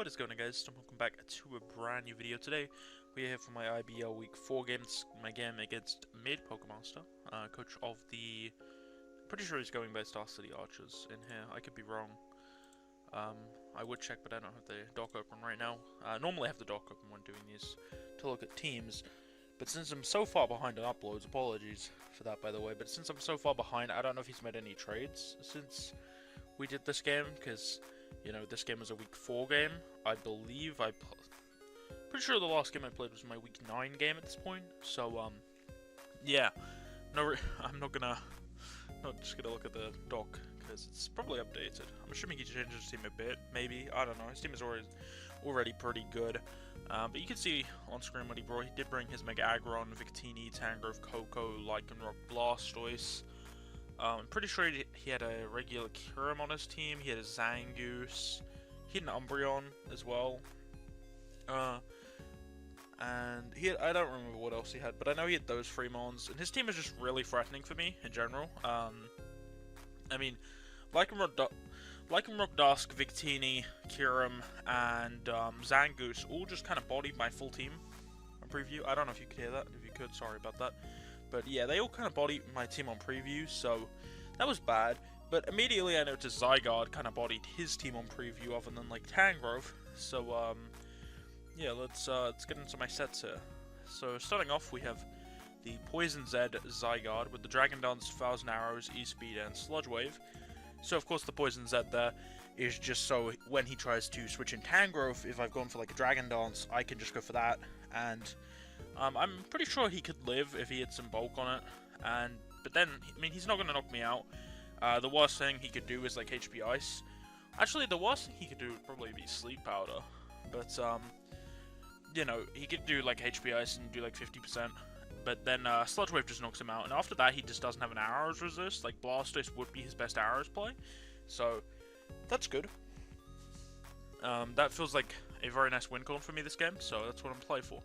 What is going on, guys? Welcome back to a brand new video. Today we are here for my IBL Week 4 games. My game against Mid Pokemaster, coach of the... pretty sure he's going by Star City Archers in here. I could be wrong. I would check, but I don't have the dock open right now. Normally I have the dock open when doing these to look at teams. But since I'm so far behind on uploads, apologies for that, by the way. But since I'm so far behind, I don't know if he's made any trades since we did this game, because... you know, this game was a Week 4 game. I believe pretty sure the last game I played was my Week 9 game at this point. So, yeah. I'm not just gonna look at the doc, because it's probably updated. I'm assuming he changed his team a bit, maybe. I don't know. His team is already pretty good. But you can see on screen what he brought. He did bring his Mega Aggron, Victini, Tangrowth, Coco, Lycanroc, Blastoise. I'm pretty sure he had a regular Kyurem on his team, he had a Zangoose, he had an Umbreon as well, and I don't remember what else he had, but I know he had those three mons, and his team is just really threatening for me in general. I mean, Lycanroc, Dusk, Victini, Kyurem, and Zangoose all just kind of bodied my full team on preview. I don't know if you could hear that. If you could, sorry about that. But yeah, they all kind of bodied my team on preview, so that was bad. But immediately I noticed Zygarde kind of bodied his team on preview, other than like Tangrowth. So yeah, let's get into my sets here. So starting off, we have the Poison Z Zygarde with the Dragon Dance, Thousand Arrows, E-Speed, and Sludge Wave. So of course the Poison Z there is just so when he tries to switch in Tangrowth, if I've gone for like a Dragon Dance, I can just go for that. And I'm pretty sure he could live if he had some bulk on it, but then, I mean, he's not going to knock me out. The worst thing he could do is like HP Ice. Actually, the worst thing he could do would probably be Sleep Powder, but you know, he could do like HP Ice and do like 50%, but then Sludge Wave just knocks him out, and after that he just doesn't have an Arrows resist. Like Blastoise would be his best Arrows play, so that's good. That feels like a very nice win con for me this game, so that's what I'm playing for.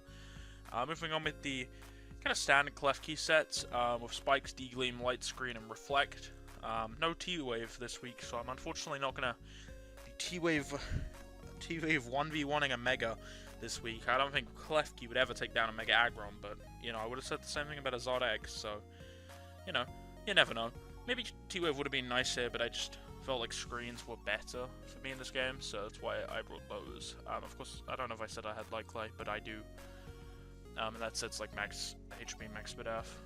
Moving on with the kind of standard Klefki sets with Spikes, D-Gleam, Light Screen, and Reflect. No T-Wave this week, so I'm unfortunately not going to be T-Wave 1v1ing a Mega this week. I don't think Klefki would ever take down a Mega Aggron, but, you know, I would have said the same thing about a Zod X, so, you know, you never know. Maybe T-Wave would have been nice here, but I just felt like screens were better for me in this game, so that's why I brought those. Of course, I don't know if I said I had Light Clay, but I do. And that sets like max HP, max speed F.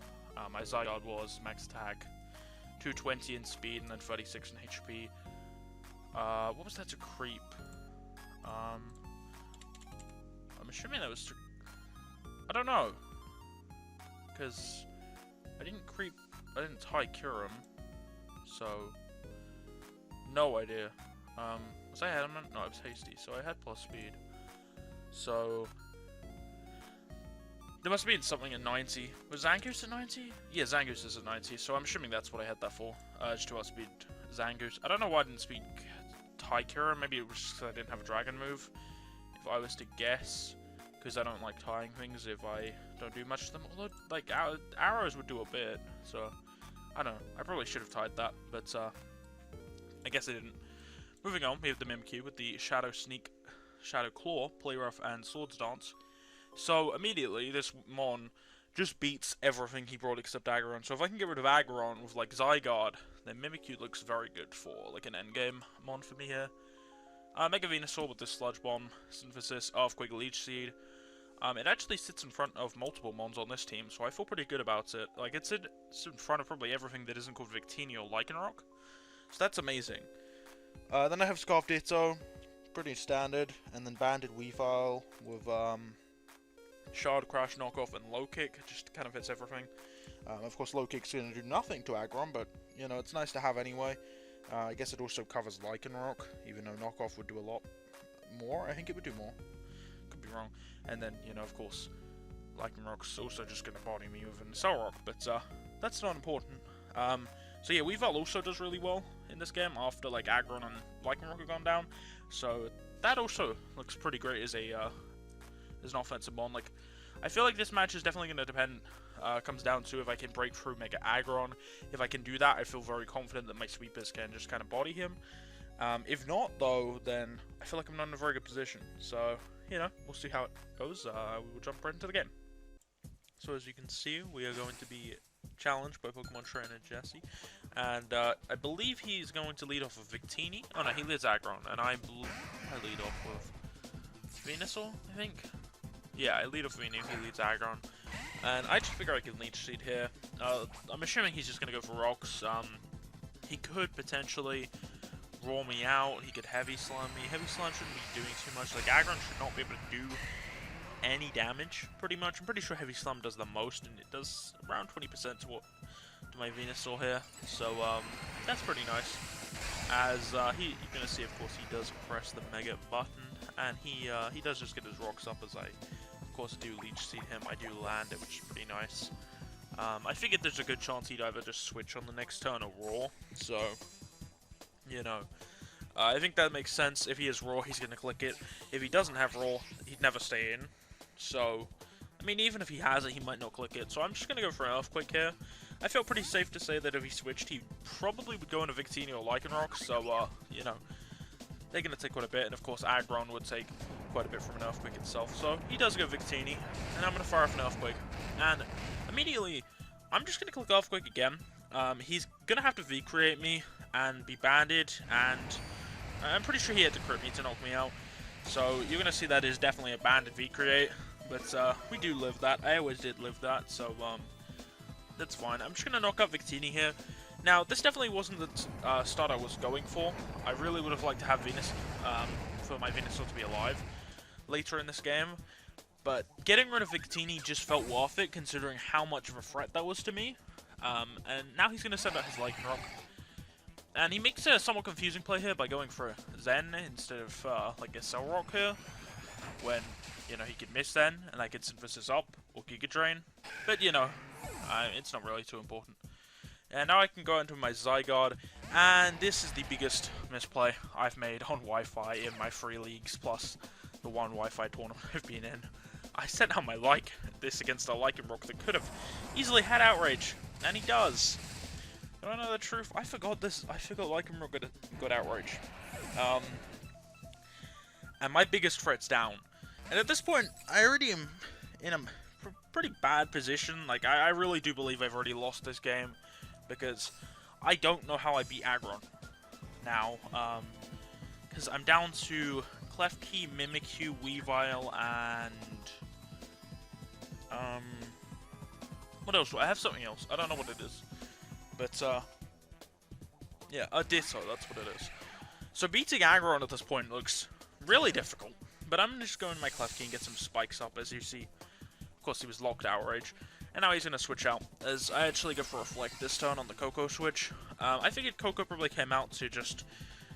My Zygarde was max attack, 220 in speed, and then 36 in HP. What was that to creep? I'm assuming that was to... I don't know. Because I didn't tie Kyurem. So, no idea. Was I adamant? No, I was hasty, so I had plus speed. So... there must have been something at 90. Was Zangoose at 90? Yeah, Zangoose is at 90, so I'm assuming that's what I had that for. Just to outspeed Zangoose. I don't know why I didn't speed Kyurem. Maybe it was just because I didn't have a dragon move. If I was to guess. Because I don't like tying things if I don't do much to them. Although, like, arrows would do a bit. So, I don't know. I probably should have tied that. But, I guess I didn't. Moving on, we have the Mimikyu with the Shadow Sneak, Shadow Claw, Play Rough, and Swords Dance. So, immediately, this Mon just beats everything he brought except Aggron. So, if I can get rid of Aggron with, like, Zygarde, then Mimikyu looks very good for, like, an endgame Mon for me here. Mega Venusaur with this Sludge Bomb, Synthesis, Earthquake, Leech Seed. It actually sits in front of multiple Mons on this team, so I feel pretty good about it. Like, it's in front of probably everything that isn't called Victini or Lycanroc. So, that's amazing. Then I have Scarf Ditto, pretty standard, and then Banded Weavile with, Shard, Crash, Knockoff, and Low Kick, just kind of hits everything. Of course, Low Kick's going to do nothing to Aggron, but, you know, it's nice to have anyway. I guess it also covers Lycanroc, even though Knockoff would do a lot more. I think it would do more. Could be wrong. And then, you know, of course, Lycanroc's also just going to body me with an Solrock, but that's not important. So yeah, Weavile also does really well in this game after, like, Aggron and Lycanroc have gone down. So that also looks pretty great as a... as an offensive Mon. Like, I feel like this match is definitely going to depend, comes down to if I can break through Mega Aggron. If I can do that, I feel very confident that my sweepers can just kind of body him. If not, though, then I feel like I'm not in a very good position. So, you know, we'll see how it goes. We will jump right into the game. So as you can see, we are going to be challenged by Pokemon Trainer Jesse. And I believe he's going to lead off with Victini. Oh no, he leads Aggron, and I lead off with Venusaur, I think. Yeah, I lead off Venusaur, he leads Aggron. And I just figure I can Leech Seed here. I'm assuming he's just going to go for Rocks. He could potentially roll me out, he could Heavy Slam me. Heavy Slam shouldn't be doing too much. Like, Aggron should not be able to do any damage, pretty much. I'm pretty sure Heavy Slam does the most, and it does around 20% to my Venusaur here. So, that's pretty nice. As, you're gonna see, of course, he does press the Mega button, and he does just get his Rocks up, as I, of course, do Leech Seed him. I do land it, which is pretty nice. I figured there's a good chance he'd either just switch on the next turn or Roar, so, you know. I think that makes sense. If he has Roar, he's gonna click it. If he doesn't have Roar, he'd never stay in. So, I mean, even if he has it, he might not click it. So I'm just going to go for an Earthquake here. I feel pretty safe to say that if he switched, he probably would go into Victini or Lycanroc. So, you know, they're going to take quite a bit. And, of course, Aggron would take quite a bit from an Earthquake itself. So he does go Victini. And I'm going to fire off an Earthquake. And immediately, I'm just going to click Earthquake again. He's going to have to V-create me and be banded. And I'm pretty sure he had to crit me to knock me out. So you're going to see that is definitely a banded V-create. But we do live that. I always did live that, so that's fine. I'm just going to knock out Victini here. Now, this definitely wasn't the start I was going for. I really would have liked to have Venus, for my Venusaur to be alive later in this game. But getting rid of Victini just felt worth it, considering how much of a threat that was to me. And now he's going to send out his Lycanroc. And he makes a somewhat confusing play here by going for Zen instead of like a Cell Rock here, when, you know, he could miss Zen and I could Synthesis up or Giga Drain. But, you know, it's not really too important. And now I can go into my Zygarde, and this is the biggest misplay I've made on Wi-Fi in my 3 leagues, plus the one Wi-Fi tournament I've been in. I sent out my this against a Lycanroc that could have easily had Outrage, and he does. You wanna know the truth? I forgot Lycanroc got Outrage. And my biggest threat's down. And at this point, I already am in a pretty bad position. Like, I really do believe I've already lost this game, because I don't know how I beat Aggron now. Because I'm down to Klefki, Mimikyu, Weavile, and what else? I have something else. I don't know what it is. But, yeah, a Ditto, that's what it is. So beating Aggron at this point looks really difficult. But I'm just going to my Klefki and get some spikes up, as you see. Of course, he was locked Outrage. And now he's going to switch out, as I actually go for Reflect this turn on the Coco switch. I figured Coco probably came out to just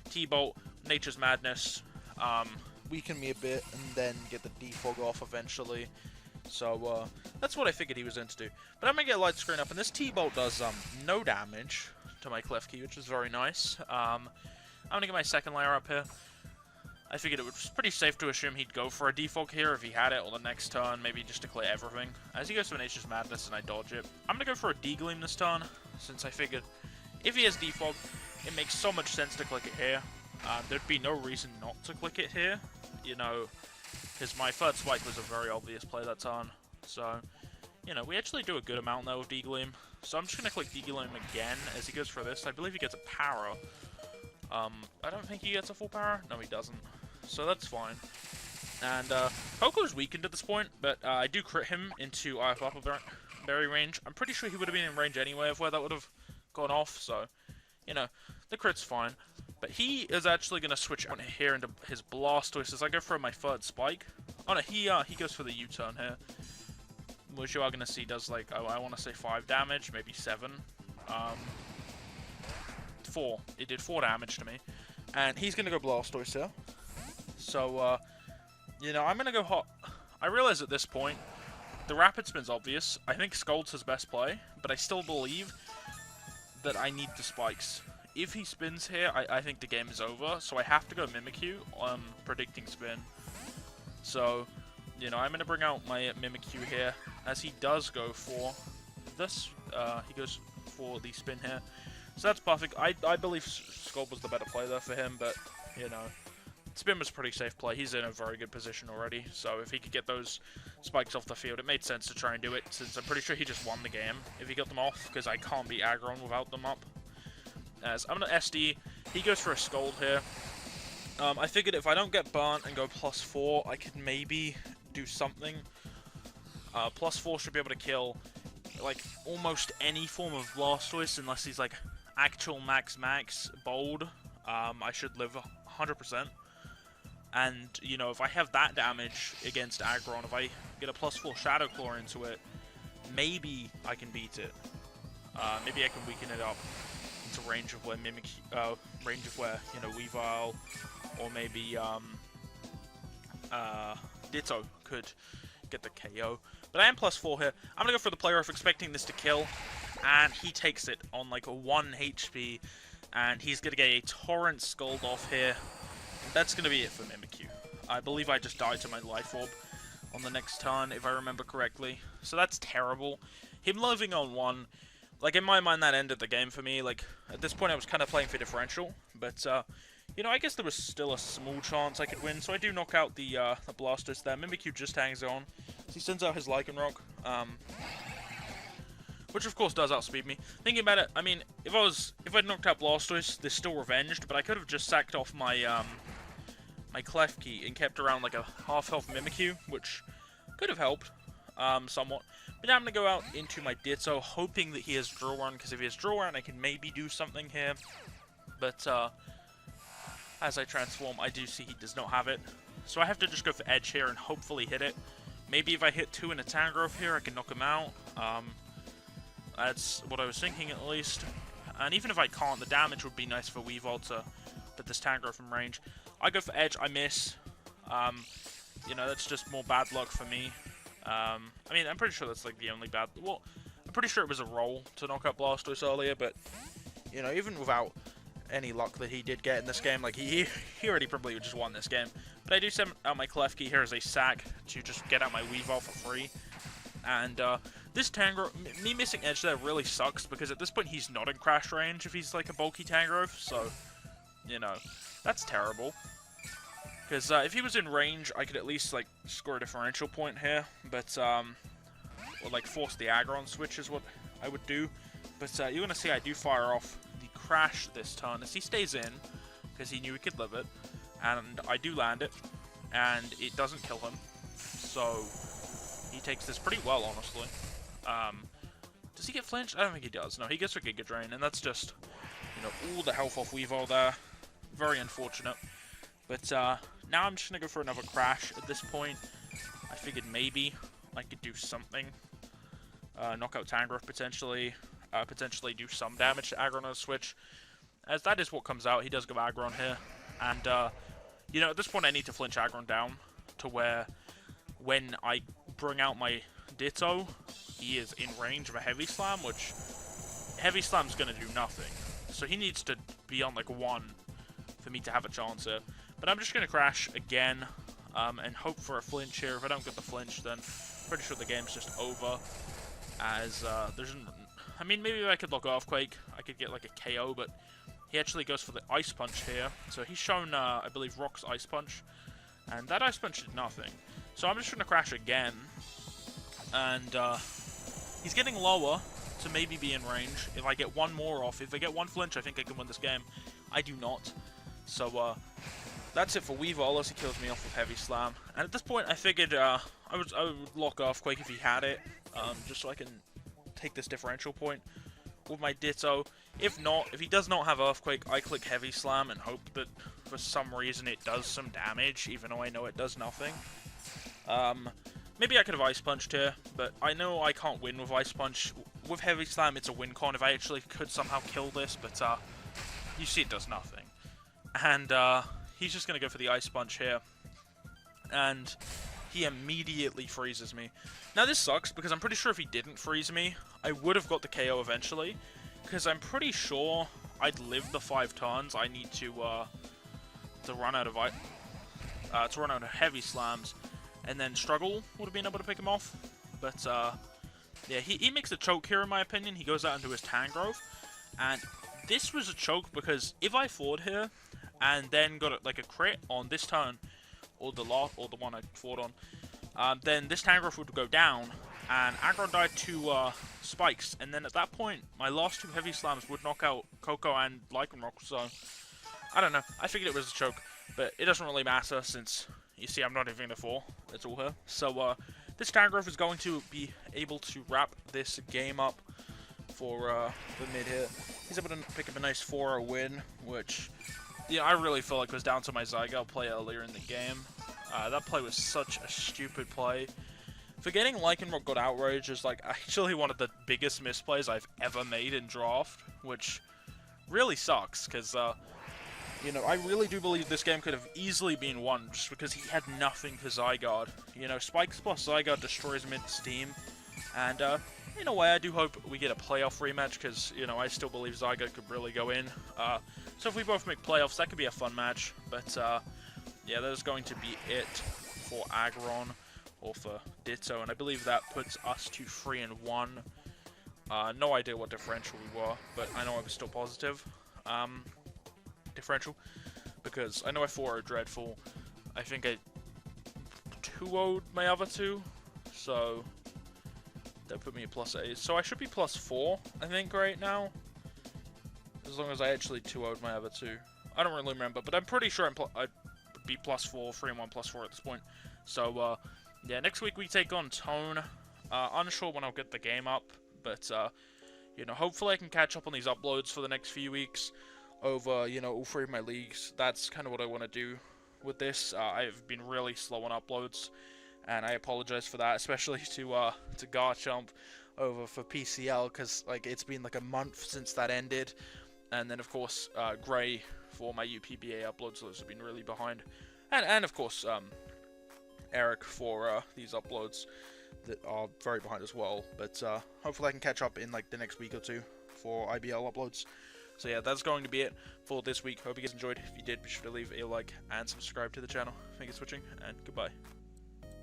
T-Bolt, Nature's Madness, weaken me a bit, and then get the Defog off eventually. So, that's what I figured he was in to do. But I'm going to get Light Screen up, and this T-Bolt does, no damage to my Klefki, which is very nice. I'm going to get my second layer up here. I figured it was pretty safe to assume he'd go for a Defog here if he had it, or the next turn, maybe just to clear everything. As he goes for Nature's Madness and I dodge it, I'm going to go for a D-Gleam this turn, since I figured if he has Defog, it makes so much sense to click it here. There'd be no reason not to click it here, you know, because my third Spike was a very obvious play that turn. So, you know, we actually do a good amount though with D-Gleam. So I'm just going to click D-Gleam again as he goes for this. I believe he gets a Para. I don't think he gets a full Para. No, he doesn't. So that's fine. And Coco's weakened at this point, but I do crit him into Berry range. I'm pretty sure he would have been in range anyway of where that would have gone off, so, you know, the crit's fine. But he is actually going to switch out here into his Blastoise as I go for my third Spike. Oh no, he goes for the U-turn here, which you are going to see does, like, oh, I want to say 5 damage, maybe 7. 4. It did 4 damage to me. And he's going to go Blastoise here. So, you know, I'm going to go hot. I realize at this point, the Rapid Spin's obvious. I think Scald's his best play, but I still believe that I need the Spikes. If he spins here, I think the game is over, so I have to go Mimikyu on predicting spin. So, you know, I'm going to bring out my Mimikyu here, as he does go for this. He goes for the spin here. So that's perfect. I believe Sculpt was the better play there for him, but, you know, Spin was a pretty safe play. He's in a very good position already, so if he could get those spikes off the field, it made sense to try and do it, since I'm pretty sure he just won the game if he got them off, because I can't beat Aggron without them up. As I'm going to SD, he goes for a Scold here. I figured if I don't get burnt and go +4, I could maybe do something. +4 should be able to kill, like, almost any form of Blastoise, unless he's, like, actual max bold. I should live 100%. And, you know, if I have that damage against Aggron, if I get a +4 Shadow Claw into it, maybe I can beat it. Maybe I can weaken it up into range of where you know, Weavile or maybe Ditto could get the KO. But I am +4 here. I'm gonna go for the play rough, expecting this to kill, and he takes it on like a 1 HP, and he's gonna get a Torrent Scald off here. That's gonna be it for Mimikyu. I believe I just died to my Life Orb on the next turn, if I remember correctly. So that's terrible. Him living on 1, like, in my mind, that ended the game for me. Like, at this point, I was kind of playing for differential, but, you know, I guess there was still a small chance I could win, so I do knock out the Blastoise there. Mimikyu just hangs on. So he sends out his Lycanroc, which of course does outspeed me. Thinking about it, I mean, if I'd knocked out Blastoise, there's still revenged, but I could have just sacked off my my Klefki and kept around like a half-health Mimikyu, which could have helped somewhat. But now I'm going to go out into my Ditto, hoping that he has Drill Run, because if he has Drill Run, I can maybe do something here. But as I transform, I do see he does not have it. So I have to just go for Edge here and hopefully hit it. Maybe if I hit 2 in a Tangrowth here, I can knock him out. That's what I was thinking, at least. And even if I can't, the damage would be nice for Weavile to put this Tangrowth in range. I go for Edge, I miss. You know, that's just more bad luck for me. I mean, I'm pretty sure that's like the only bad... Well, I'm pretty sure it was a roll to knock out Blastoise earlier, but, you know, even without any luck that he did get in this game, like, he already probably just won this game. But I do send out my Klefki here as a sack to just get out my Weavile for free. And, this Tangrowth, me missing Edge there really sucks, because at this point he's not in crash range if he's like a bulky Tangrowth, so, you know, that's terrible. Because if he was in range, I could at least like score a differential point here, but or like force the Aggron switch is what I would do. But you're gonna see I do fire off the Crash this turn as he stays in, because he knew he could live it, and I do land it, and it doesn't kill him, so he takes this pretty well, honestly. Does he get flinched? I don't think he does. No, he gets a Giga Drain, and that's just, you know, all the health off Weavile there. Very unfortunate. But now I'm just going to go for another Crash at this point. I figured maybe I could do something. Knock out Tangrowth potentially. Potentially do some damage to Aggron on a switch. As that is what comes out. He does go Aggron here. And, you know, at this point I need to flinch Aggron down to where when I bring out my Ditto, he is in range of a Heavy Slam, which Heavy Slam's going to do nothing. So he needs to be on like 1 for me to have a chance here. But I'm just going to Crash again and hope for a flinch here. If I don't get the flinch, then I'm pretty sure the game's just over. As there's... I mean, maybe if I could lock Earthquake, I could get like a KO, but he actually goes for the Ice Punch here. So he's shown, I believe, Rock's Ice Punch. And that Ice Punch did nothing. So I'm just going to Crash again. And he's getting lower to maybe be in range. If I get 1 more off, if I get 1 flinch, I think I can win this game. I do not. So, that's it for Weavile, unless he kills me off with Heavy Slam. And at this point, I figured I would lock Earthquake if he had it, just so I can take this differential point with my Ditto. If not, if he does not have Earthquake, I click Heavy Slam and hope that for some reason it does some damage, even though I know it does nothing. Maybe I could have Ice Punched here, but I know I can't win with Ice Punch. With Heavy Slam, it's a win con if I actually could somehow kill this, but you see it does nothing. And he's just going to go for the Ice Punch here. And he immediately freezes me. Now this sucks, because I'm pretty sure if he didn't freeze me, I would have got the KO eventually. Because I'm pretty sure I'd live the 5 turns. I need to run out of Heavy Slams. And then Struggle would have been able to pick him off. But, yeah, he makes a choke here, in my opinion. He goes out into his Tangrowth. And this was a choke because if I fought here and then got like a crit on this turn, or the one I fought on, then this Tangrowth would go down, and aggro died to spikes, and then at that point, my last 2 heavy slams would knock out Coco and Lycanroc, so I don't know. I figured it was a choke, but it doesn't really matter since, you see, I'm not even going to fall. It's all her. So, this Tangrowth is going to be able to wrap this game up for the mid here. He's able to pick up a nice 4-0 win, which, yeah, I really feel like was down to my Zygarde play earlier in the game. That play was such a stupid play. Forgetting Lycanroc got Outraged is like actually one of the biggest misplays I've ever made in draft, which really sucks, because, you know, I really do believe this game could have easily been won just because he had nothing to Zygarde. You know, Spikes plus Zygarde destroys mid-steam, and, in a way, I do hope we get a playoff rematch, because, you know, I still believe Zygarde could really go in. So if we both make playoffs, that could be a fun match, but, yeah, that is going to be it for Aggron, or for Ditto, and I believe that puts us to 3-1. No idea what differential we were, but I know I was still positive. Differential, because I know I 4-0'd Dreadful. I think I 2-0'd my other 2, so that put me at +8. So I should be +4, I think, right now, as long as I actually 2-0'd my other 2. I don't really remember, but I'm pretty sure I'd be +4, 3-1, +4 at this point. So, yeah, next week we take on Tone. Unsure when I'll get the game up, but, you know, hopefully I can catch up on these uploads for the next few weeks over, you know, all 3 of my leagues. That's kind of what I want to do with this. I've been really slow on uploads, and I apologize for that, especially to Garchomp over for PCL, because, like, it's been, like, a month since that ended. And then, of course, Gray for my UPBA uploads, those have been really behind. And of course, Eric for these uploads that are very behind as well. But hopefully I can catch up in, like, the next week or 2 for IBL uploads. So yeah, that's going to be it for this week. Hope you guys enjoyed. If you did, be sure to leave a like and subscribe to the channel. Thank you for watching, and goodbye.